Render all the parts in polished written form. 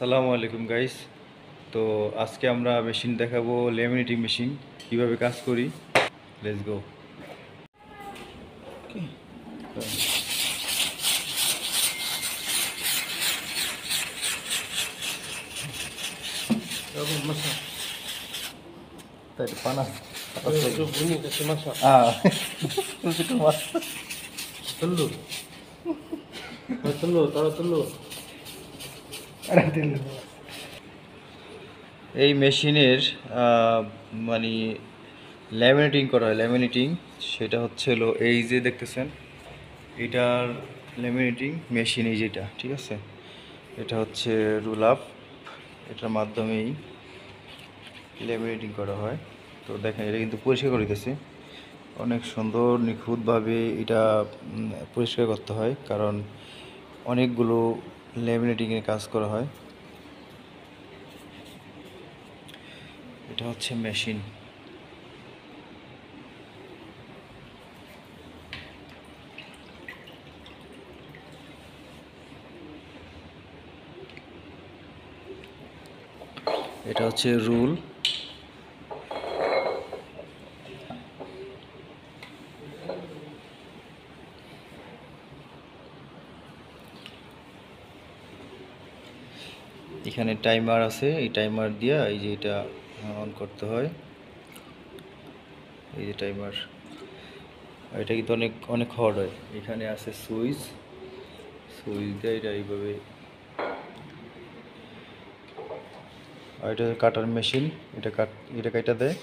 আসসালামু আলাইকুম গাইস। তো আজকে আমরা মেশিন দেখাবো, ল্যামিনেটিং মেশিন কিভাবে কাজ করি। Let's go. তাই পানা এই মেশিনের মানে ল্যামিনেটিং করা হয়। ল্যামিনেটিং সেটা হচ্ছে হলো এই যে দেখতেছেন, এটার ল্যামিনেটিং মেশিন এই যেটা, ঠিক আছে। এটা হচ্ছে রুল আপ, এটার মাধ্যমেই ল্যামিনেটিং করা হয়। তো দেখেন, এটা কিন্তু পরিষ্কার করে দিতেছে অনেক সুন্দর নিখুঁতভাবে। এটা পরিষ্কার করতে হয় কারণ অনেকগুলো ল্যামিনেটিংয়ের কাজ করা হয়। এটা হচ্ছে মেশিন। এটা হচ্ছে রুল। এখানে টাইমার আছে, এই টাইমার দিয়ে এই যে এটা অন করতে হয়। এই যে টাইমার, এটা কিন্তু অনেক অনেক হট হয়। এখানে আছে সুইচ, সুইচ দিয়ে এটা এইভাবে। আর এটা কাটার মেশিন, এটা কাটা দেয়।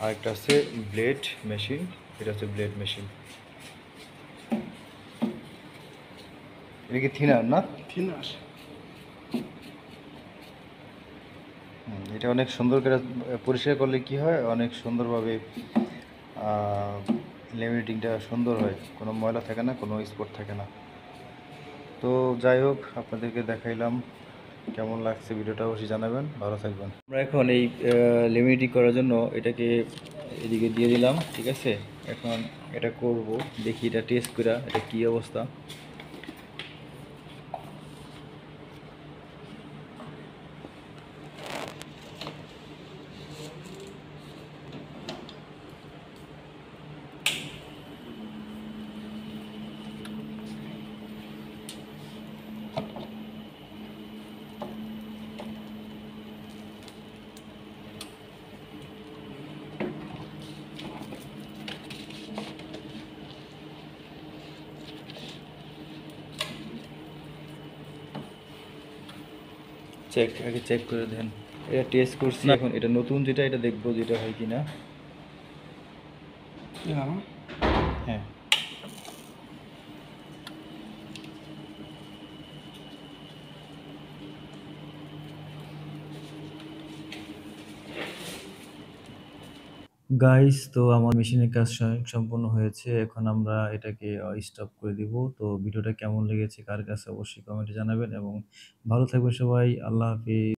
আর একটা আছে ব্লেড মেশিন, এটা হচ্ছে ব্লেড মেশিন। এটা কি থিনার না? থিনার। এটা অনেক সুন্দর করে পরিষ্কার করলে কি হয়, অনেক সুন্দরভাবে লেমিনেটিংটা সুন্দর হয়, কোনো ময়লা থাকে না, কোনো স্পট থাকে না। তো যাই হোক, আপনাদেরকে দেখাইলাম। কেমন লাগছে ভিডিওটা অবশ্যই জানাবেন। ভালো থাকবেন। আমরা এখন এই লেমিনেটিং করার জন্য এটাকে এদিকে দিয়ে দিলাম, ঠিক আছে। এখন এটা করব, দেখি এটা টেস্ট করে এটা কী অবস্থা। আগে চেক করে দেন। এটা টেস্ট করছি, এখন এটা নতুন যেটা, এটা দেখবো যেটা হয় কিনা। হ্যাঁ, গাইস, তো আমার মেশিনের কাজ সম্পূর্ণ হয়েছে। এখন আমরা এটাকে স্টপ করে দিব। তো ভিডিওটা কেমন লেগেছে কার কাছে অবশ্যই কমেন্টে জানাবেন, এবং ভালো থাকবেন সবাই। আল্লাহ হাফিজ।